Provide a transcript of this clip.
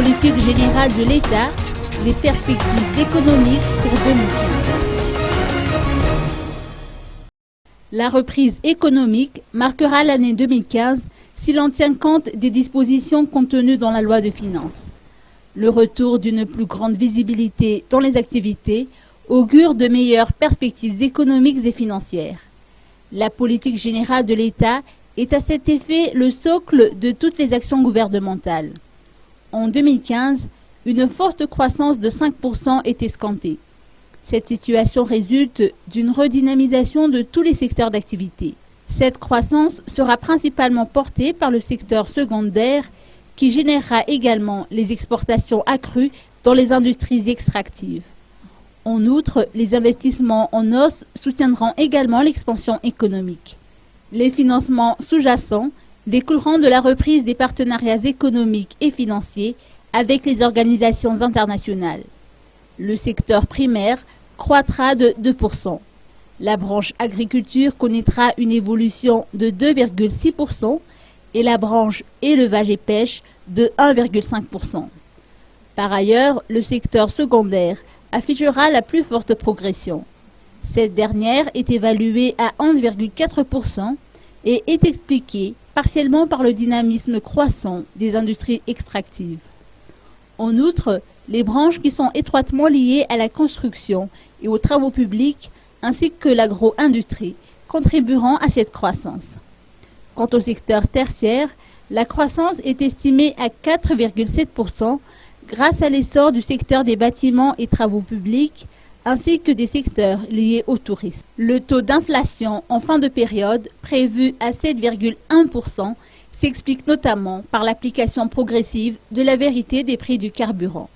Politique générale de l'État, les perspectives économiques pour 2015. La reprise économique marquera l'année 2015 si l'on tient compte des dispositions contenues dans la loi de finances. Le retour d'une plus grande visibilité dans les activités augure de meilleures perspectives économiques et financières. La politique générale de l'État est à cet effet le socle de toutes les actions gouvernementales. En 2015, une forte croissance de 5% est escomptée. Cette situation résulte d'une redynamisation de tous les secteurs d'activité. Cette croissance sera principalement portée par le secteur secondaire qui générera également les exportations accrues dans les industries extractives. En outre, les investissements en os soutiendront également l'expansion économique. Les financements sous-jacents découleront de la reprise des partenariats économiques et financiers avec les organisations internationales. Le secteur primaire croîtra de 2%. La branche agriculture connaîtra une évolution de 2,6% et la branche élevage et pêche de 1,5%. Par ailleurs, le secteur secondaire affichera la plus forte progression. Cette dernière est évaluée à 11,4% et est expliquée partiellement par le dynamisme croissant des industries extractives. En outre, les branches qui sont étroitement liées à la construction et aux travaux publics ainsi que l'agro-industrie contribueront à cette croissance. Quant au secteur tertiaire, la croissance est estimée à 4,7% grâce à l'essor du secteur des bâtiments et travaux publics ainsi que des secteurs liés au tourisme. Le taux d'inflation en fin de période, prévu à 7,1%, s'explique notamment par l'application progressive de la vérité des prix du carburant.